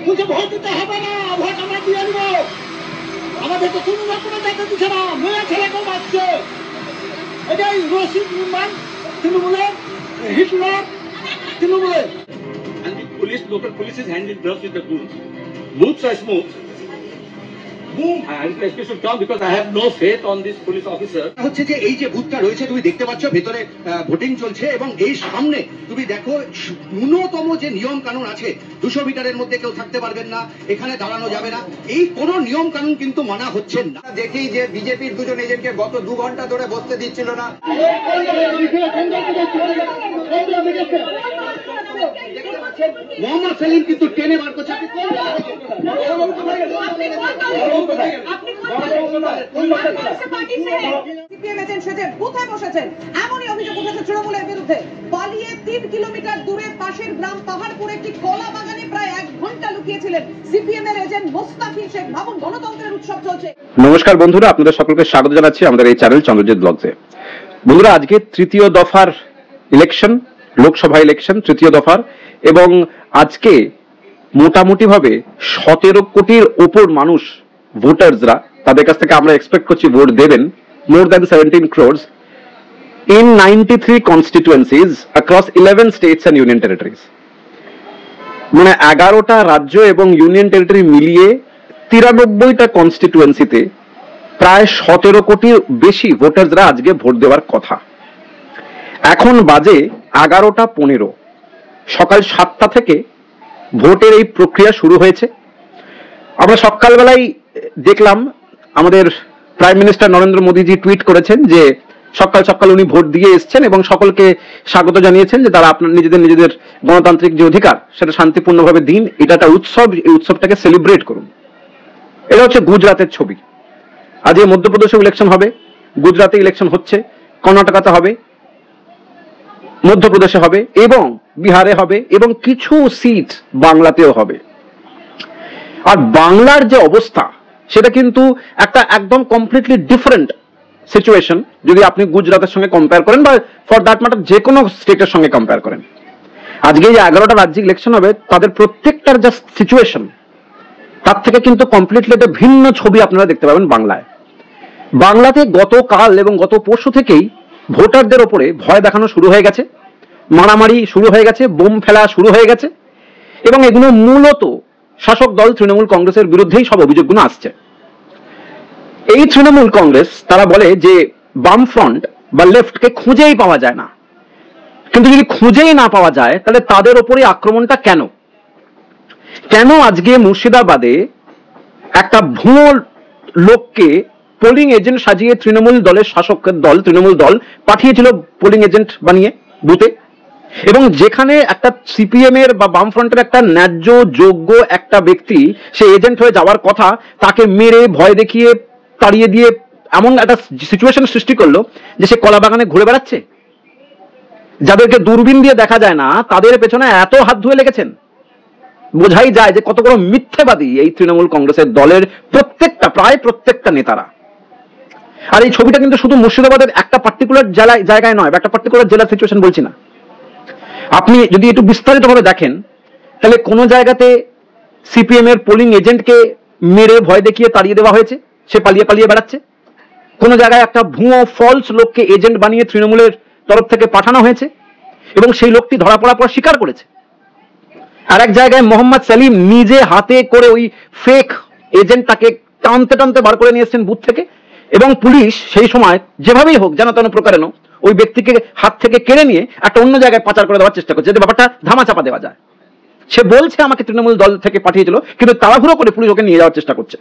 মুঝে ভোট দিতে হবে না, ভোট আমরা দিয়ে দিব। আমাদেরকে কোনো রকম দেখা দিচ্ছে না, মেয়ে ছেলেকেও মারছে। এটাই রশিদ নির্মাণ তৃণমূলের, হিটলার তৃণমূলের। And the police, local police is handling drugs with the booths. Booths are smoke. Boom! I should come because I have no faith on this police officer. হচ্ছে যে এই যে বুথটা রয়েছে তুমি দেখতে পাচ্ছ, ভেতরে ভোটিং চলছে এবং এই সামনে তুমি দেখো ন্যূনতম যে নিয়ম কানুন আছে, 200 মিটারের মধ্যে কেউ থাকতে পারবেন না, এখানে দাঁড়ানো যাবে না, এই কোনো নিয়ম কানুন কিন্তু মানা হচ্ছে না। দেখি যে বিজেপির দুজন এজেন্টকে গত 2 ঘন্টা ধরে বসতে দিচ্ছিল না। মোহাম্মদ সেলিম কিন্তু টেনে বার করছে। এমনই অভিযোগ উঠেছে তৃণমূলের বিরুদ্ধে। পালিয়ে 3 কিলোমিটার দূরে পাশের গ্রাম পাহাড়পুর একটি কলা বাগানে প্রায় 1 ঘন্টা লুকিয়েছিলেন সিপিএম এর এজেন্ট মোস্তাফিজ শেখ। ভাবুন, গণতন্ত্রের উৎসব চলছে। নমস্কার বন্ধুরা, আপনাদের সকলকে স্বাগত জানাচ্ছি আমাদের এই চ্যানেল চন্দ্রজিৎ ব্লগসে। বন্ধুরা, আজকে তৃতীয় দফার ইলেকশন, লোকসভা ইলেকশন তৃতীয় দফার, এবং আজকে মোটামুটি ভাবে 17 কোটির ওপর মানুষ, ভোটার্সরা, তাদের কাছ থেকে আমরা এক্সপেক্ট করছি ভোট দেবেন, more than 17 crores in 93 constituencies across 11 states and union territories. মানে 11টা রাজ্য এবং ইউনিয়ন টেরিটরি মিলিয়ে 93টা কনস্টিটুয়েন্সিতে প্রায় 17 কোটির বেশি ভোটার্সরা আজকে ভোট দেওয়ার কথা। এখন বাজে 11:15, সকাল 7টা থেকে ভোটের এই প্রক্রিয়া শুরু হয়েছে। আমরা সকালবেলায় দেখলাম আমাদের প্রাইম মিনিস্টার নরেন্দ্র মোদীজি টুইট করেছেন যে সকাল সকাল উনি ভোট দিয়ে এসছেন এবং সকলকে স্বাগত জানিয়েছেন যে তারা আপনার নিজেদের গণতান্ত্রিক যে অধিকার সেটা শান্তিপূর্ণভাবে দিন, এটা একটা উৎসব, এই উৎসবটাকে সেলিব্রেট করুন। এটা হচ্ছে গুজরাটের ছবি। আজকে মধ্যপ্রদেশে ইলেকশন হবে, গুজরাটে ইলেকশন হচ্ছে, কর্ণাটকাতে হবে, মধ্যপ্রদেশে হবে এবং বিহারে হবে এবং কিছু সিট বাংলাতেও হবে। আর বাংলার যে অবস্থা সেটা কিন্তু একটা একদম কমপ্লিটলি ডিফারেন্ট সিচুয়েশন যদি আপনি গুজরাটের সঙ্গে কম্পেয়ার করেন বা ফর দ্যাট ম্যাটার যে কোনো স্টেটের সঙ্গে কম্পেয়ার করেন। আজকে যে 11টা রাজ্যে ইলেকশন হবে তাদের প্রত্যেকটার যা সিচুয়েশন তার থেকে কিন্তু কমপ্লিটলি একটা ভিন্ন ছবি আপনারা দেখতে পাবেন বাংলায়। বাংলাতে গতকাল এবং গত পরশু থেকেই ভোটারদের ওপরে ভয় দেখানো শুরু হয়ে গেছে, মারামারি শুরু হয়ে গেছে, বোম ফেলা শুরু হয়ে গেছে এবং এগুলো মূলত শাসক দল তৃণমূল কংগ্রেসের বিরুদ্ধেই সব অভিযোগগুলো আসছে। এই তৃণমূল কংগ্রেস তারা বলে যে বাম ফ্রন্ট বা লেফটকে খুঁজেই পাওয়া যায় না, কিন্তু যদি খুঁজেই না পাওয়া যায় তাহলে তাদের ওপরে আক্রমণটা কেন? আজকে মুর্শিদাবাদে একটা ভুয়ো লোককে পোলিং এজেন্ট সাজিয়ে তৃণমূল দলের শাসকের দল তৃণমূল দল পাঠিয়েছিল পোলিং এজেন্ট বানিয়ে বুথে, এবং যেখানে একটা সিপিএম এর বা বামফ্রন্টের একটা ন্যায্য যোগ্য একটা ব্যক্তি সে এজেন্ট হয়ে যাওয়ার কথা, তাকে মেরে ভয় দেখিয়ে তাড়িয়ে দিয়ে এমন একটা সিচুয়েশন সৃষ্টি করলো যে সে কলা বাগানে ঘুরে বেড়াচ্ছে। যাদেরকে দূরবীন দিয়ে দেখা যায় না তাদের পেছনে এত হাত ধুয়ে লেগেছেন, বোঝাই যায় যে কত বড় মিথ্যেবাদী এই তৃণমূল কংগ্রেসের দলের প্রায় প্রত্যেকটা নেতারা। আর এই ছবিটা কিন্তু শুধু মুর্শিদাবাদের একটা পার্টিকুলার জায়গায় নয় বা একটা পার্টিকুলার জেলার সিচুয়েশন বলছি না। আপনি যদি একটু বিস্তারিতভাবে দেখেন তাহলে কোন জায়গাতে সিপিএম এর পোলিং এজেন্টকে মেরে ভয় দেখিয়ে তাড়িয়ে দেওয়া হয়েছে, সে পালিয়ে বেড়াচ্ছে। কোন জায়গায় একটা ভুয়ো ফলস লোককে এজেন্ট বানিয়ে তৃণমূলের তরফ থেকে পাঠানো হয়েছে এবং সেই লোকটি ধরা পড়ার পর স্বীকার করেছে। আর এক জায়গায় মোহাম্মদ সেলিম নিজে হাতে করে ওই ফেক এজেন্টটাকে টানতে বার করে নিয়ে এসেছেন বুথ থেকে, এবং পুলিশ সেই সময় যেভাবেই হোক যেন তেন প্রকারেণ ওই ব্যক্তিকে হাত থেকে কেড়ে নিয়ে একটা অন্য জায়গায় পাচার করে দেওয়ার চেষ্টা করছে, যাতে ব্যাপারটা ধামাচাপা দেওয়া যায়। সে বলছে আমাকে তৃণমূল দল থেকে পাঠিয়েছিল, কিন্তু তাড়াহুড়ো করে পুলিশ ওকে নিয়ে যাওয়ার চেষ্টা করছে।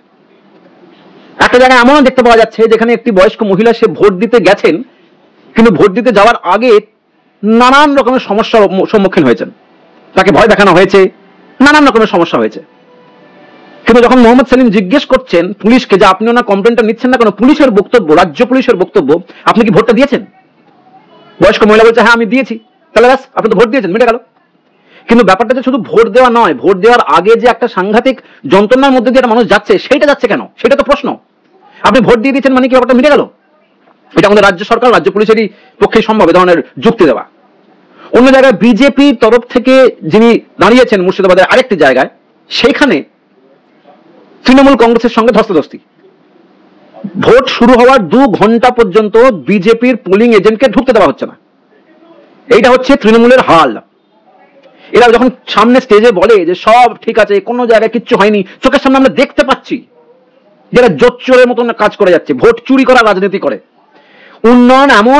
একটা জায়গায় এমনও দেখতে পাওয়া যাচ্ছে যেখানে একটি বয়স্ক মহিলা সে ভোট দিতে গেছেন, কিন্তু ভোট দিতে যাওয়ার আগে নানান রকমের সমস্যার সম্মুখীন হয়েছেন, তাকে ভয় দেখানো হয়েছে, নানান রকমের সমস্যা হয়েছে। কিন্তু যখন মোহাম্মদ সেলিম জিজ্ঞেস করছেন পুলিশকে যে আপনি ওনার কমপ্লেনটা নিচ্ছেন না কেন, পুলিশের বক্তব্য, রাজ্য পুলিশের বক্তব্য, আপনি কি ভোটটা দিয়েছেন? বয়স্ক মহিলা বলছে হ্যাঁ আমি দিয়েছি। তাহলে ব্যাস, আপনি তো ভোট দিয়েছেন, মিটে গেল। কিন্তু ব্যাপারটা যে শুধু ভোট দেওয়া নয়, ভোট দেওয়ার আগে যে একটা সাংঘাতিক যন্ত্রণার মধ্যে দিয়ে একটা মানুষ যাচ্ছে, সেইটা যাচ্ছে কেন, সেটা তো প্রশ্ন। আপনি ভোট দিয়ে দিচ্ছেন মানে কি ব্যাপারটা মিটে গেল? এটা আমাদের রাজ্য সরকার, রাজ্য পুলিশেরই পক্ষে সম্ভব এ ধরনের যুক্তি দেওয়া। অন্য জায়গায় বিজেপির তরফ থেকে যিনি দাঁড়িয়েছেন মুর্শিদাবাদের আরেকটি জায়গায়, সেইখানে তৃণমূল কংগ্রেসের সঙ্গে ধস্তাধস্তি। ভোট শুরু হওয়ার 2 ঘন্টা পর্যন্ত বিজেপির পোলিং এজেন্টকে ঢুকতে দেওয়া হচ্ছে না। এইটা হচ্ছে তৃণমূলের হাল। এরা যখন সামনে স্টেজে বলে যে সব ঠিক আছে, কোনো জায়গায় কিচ্ছু হয়নি, চোখের সামনে আমরা দেখতে পাচ্ছি যারা জোচ্চোরের মতন কাজ করে যাচ্ছে, ভোট চুরি করা রাজনীতি করে। উন্নয়ন এমন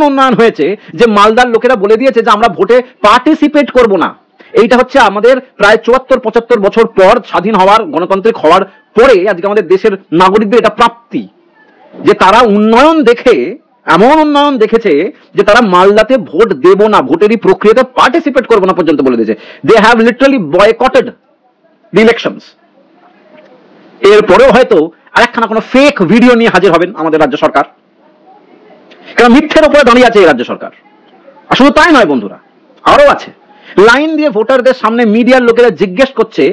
উন্নয়ন হয়েছে যে মালদার লোকেরা বলে দিয়েছে যে আমরা ভোটে পার্টিসিপেট করব না। এইটা হচ্ছে আমাদের প্রায় 74-75 বছর পর স্বাধীন হওয়ার, গণতান্ত্রিক হওয়ার পরে আজকে আমাদের দেশের নাগরিকদের এটা প্রাপ্তি যে তারা উন্নয়ন দেখে, এমন উন্নয়ন দেখেছে যে তারা মালদাতে ভোট দেব না, ভোটেরই প্রক্রিয়াতে পার্টিসিপেট করবো না পর্যন্ত বলে দিয়েছে। They have literally boycotted the elections. এরপরেও হয়তো আরেকখানা কোনো ফেক ভিডিও নিয়ে হাজির হবেন আমাদের রাজ্য সরকার, কারণ মিথ্যের উপরে দাঁড়িয়ে আছে এই রাজ্য সরকার। আর শুধু তাই নয় বন্ধুরা, আরো আছে। লাইন দিয়ে ভোটারদের সামনে মিডিয়ার লোকেরা জিজ্ঞেস করছে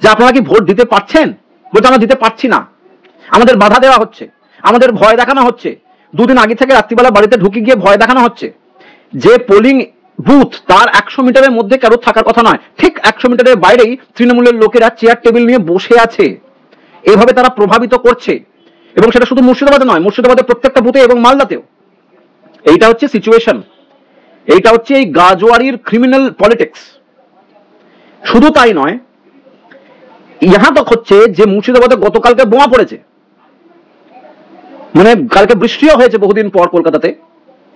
যে আপনারা কি ভোট দিতে পারছেন? বলতে আমরা দিতে পারছি না, আমাদের বাধা দেওয়া হচ্ছে, আমাদের ভয় দেখানো হচ্ছে। 2 দিন আগে থেকে রাত্রিবেলা বাড়িতে ঢুকে গিয়ে ভয় দেখানো হচ্ছে। যে পোলিং বুথ তার 100 মিটারের মধ্যে কারো থাকার কথা নয়, ঠিক 100 মিটারের বাইরেই তৃণমূলের লোকেরা চেয়ার টেবিল নিয়ে বসে আছে। এভাবে তারা প্রভাবিত করছে, এবং সেটা শুধু মুর্শিদাবাদে নয়, মুর্শিদাবাদের প্রত্যেকটা বুথে এবং মালদাতেও। এইটা হচ্ছে সিচুয়েশন, এইটা হচ্ছে এই গাজওয়ারির ক্রিমিনাল পলিটিক্স। শুধু তাই নয়, ইহা তক হচ্ছে যে মুর্শিদাবাদে গতকালকে বোমা পড়েছে, মানে কালকে বৃষ্টিও হয়েছে বহুদিন পর কলকাতাতে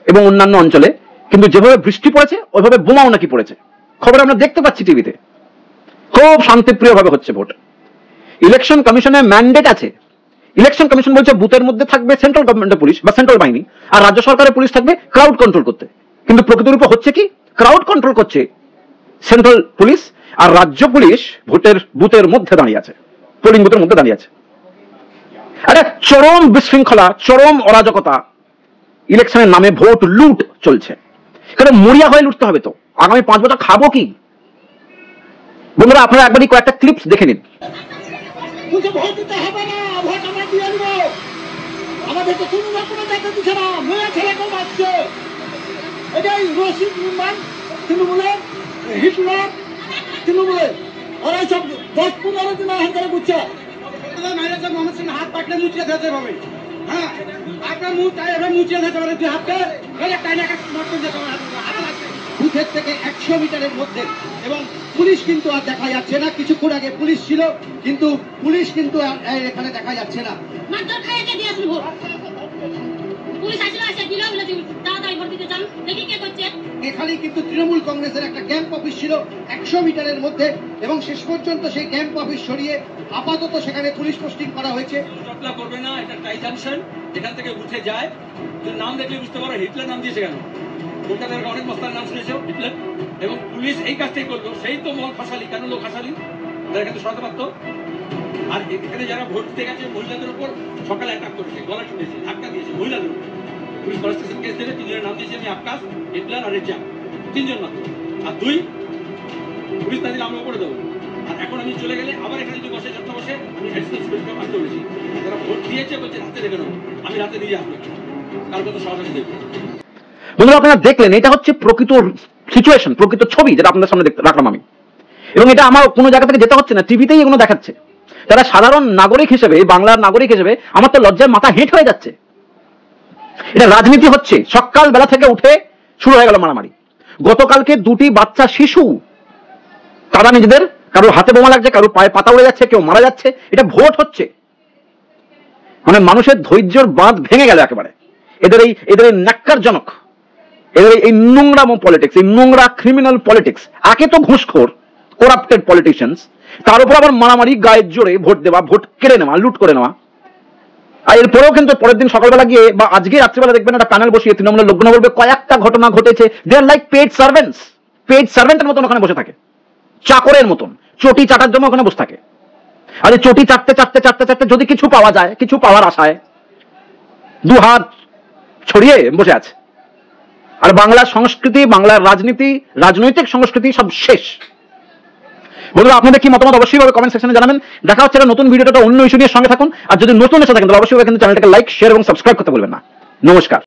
এবং অন্যান্য অঞ্চলে, কিন্তু যেভাবে বৃষ্টি পড়েছে ওইভাবে বোমাও নাকি পড়েছে। খবর আমরা দেখতে পাচ্ছি টিভিতে। খুব শান্তিপ্রিয় ভাবে হচ্ছে ভোট। ইলেকশন কমিশনের ম্যান্ডেট আছে, ইলেকশন কমিশন বলছে বুথের মধ্যে থাকবে সেন্ট্রাল গভর্নমেন্টের পুলিশ বা সেন্ট্রাল বাহিনী, আর রাজ্য সরকারের পুলিশ থাকবে ক্রাউড কন্ট্রোল করতে। কিন্তু প্রকৃত রূপে হচ্ছে কি, ক্রাউড কন্ট্রোল করছে সেন্ট্রাল পুলিশ, আর রাজ্য পুলিশ ভোটের বুথের মধ্যে দাঁড়িয়ে আছে, পোলিং বুথের মধ্যে দাঁড়িয়ে আছে। আরে চরম বিশৃঙ্খলা, চরম অরাজকতা, ইলেকশনের নামে ভোট লুট চলছে। কারণ মরিয়া হয়ে লুটতে হবে তো, আগামী 5 বছর খাবো কি? বন্ধুরা আপনারা একবারই কয়েকটা ক্লিপস দেখে নিন। বলছে ভোট দিতে হবে না, ভোট আমরা দিয়ে দিব, আমাদের তো কোনো রকম দেখা দিচ্ছে না, মেয়ে ছেলেকেও মারছে। এটাই রশিদ নির্মাণ তৃণমূলের, হিটলার তৃণমূলের, ওরা সব 10-15 দিন আগে করে বুঝছে। মোহাম্মদ সিং হাত পাটলে মুচিয়ে দিতে হবে। হ্যাঁ, আপনার মুখ তাই এবার মুচিয়ে দিতে পারে, তুই হাতকে টাইনে মারতে যেতে হবে। বুথের থেকে 100 মিটারের মধ্যে, এবং পুলিশ কিন্তু আর দেখা যাচ্ছে না। কিছুক্ষণ আগে পুলিশ ছিল, কিন্তু পুলিশ কিন্তু আর এখানে দেখা যাচ্ছে না। মারধর খাইয়ে দিয়ে আসল ভোট, পুলিশ আসলে আসে দিল বলে তাড়াতাড়ি ভোট দিতে যান, দেখি কে করছে। এখানেই কিন্তু তৃণমূল কংগ্রেসের একটা ক্যাম্প অফিস ছিল 100 মিটারের মধ্যে, এবং শেষ পর্যন্ত সেই ক্যাম্প অফিস সরিয়ে আপাতত সেখানে পুলিশ পোস্টিং করা হয়েছে। জটলা করবে না, এটা টাই জাংশন, এখান থেকে উঠে যায়। তুমি নাম দেখলে বুঝতে পারো হিটলার নাম দিয়েছে কেন। কলকাতার অনেক মস্তার নাম শুনেছ হিটলার, এবং পুলিশ এই কাজটাই করলো। সেই তো মল খাসালি, কেন লোক খাসালি, তারা কিন্তু সরাতে পারত। আর এখানে যারা ভোট দিতে গেছে মহিলাদের উপর সকালে অ্যাটাক করেছে, গলা ছুটেছে, ধাক্কা দিয়েছে মহিলাদের উপর। পুলিশ কনস্টেশন কেস দিলে 3 জনের নাম দিয়েছে আমি, আকাশ, হিটলার আর রেজা, 3 জন মাত্র। আর 2 পুলিশ না দিলে আমি করে দেবো। আর এখন আমি চলে গেলে আবার এখানে যদি বসে যত্ন বসে আমি অ্যাডিশনাল স্পেশাল আসতে বলেছি। যারা ভোট দিয়েছে বলছে রাতে দেখে নেবো, আমি রাতে দিয়ে আসবো, কার কত সহজ আছে দেখবো। বন্ধুরা আপনারা দেখলেন, এটা হচ্ছে প্রকৃত সিচুয়েশন, প্রকৃত ছবি যেটা আপনাদের সামনে রাখলাম আমি। এবং এটা আমার কোনো জায়গা থেকে যেতে হচ্ছে না, টিভিতেই এগুলো দেখাচ্ছে। যারা সাধারণ নাগরিক হিসেবে, বাংলার নাগরিক হিসেবে আমার তো লজ্জায় মাথা হেঁট হয়ে যাচ্ছে। এটা রাজনীতি হচ্ছে, সকাল বেলা থেকে উঠে শুরু হয়ে গেল মারামারি। গতকালকে 2টি বাচ্চা শিশু, তারা নিজেদের, কারোর হাতে বোমা লাগছে, কারোর পায়ে পাতা উড়ে যাচ্ছে, কেউ মারা যাচ্ছে। এটা ভোট হচ্ছে, মানে মানুষের ধৈর্যের বাঁধ ভেঙে গেল একেবারে। এদের এই ন্যাক্কারজনক, এদের এই নোংরাম পলিটিক্স, এই নোংরা ক্রিমিনাল পলিটিক্স। আগে তো ঘুষখোর করাপ্টেড পলিটিশিয়ানস, তার উপর আবার মারামারি, গায়ের জোরে ভোট দেওয়া, ভোট কেড়ে নেওয়া, লুট করে নেওয়া। আর এরপরেও কিন্তু পরের দিন সকালবেলা গিয়ে বা আজকে রাত্রিবেলা দেখবেন একটা প্যানেল বসিয়ে তৃণমূলের লোকজন বলবে কয়েকটা ঘটনা ঘটেছে। দে আর লাইক পেড সার্ভেন্টস, পেড সার্ভেন্টের মতন ওখানে বসে থাকে, চাকরের মতন, চটি চাটার জন্য ওখানে বসে থাকে। আর এই চটি চাটতে চাটতে চাটতে চাটতে যদি কিছু পাওয়া যায়, কিছু পাওয়ার আশায় 2 হাত ছড়িয়ে বসে আছে। আর বাংলার সংস্কৃতি, বাংলার রাজনীতি, রাজনৈতিক সংস্কৃতি সব শেষ। বন্ধুরা আপনাদের কি মতামত অবশ্যই কমেন্ট সেকশনে জানাবেন। দেখা হচ্ছে একটা নতুন ভিডিওটা অন্য ইস্যু নিয়ে, সঙ্গে থাকুন। আর যদি নতুন এসে থাকেন তাহলে অবশ্যই কিন্তু চ্যানেলটাকে লাইক, শেয়ার এবং সাবস্ক্রাইব করতে বলবেন না। নমস্কার।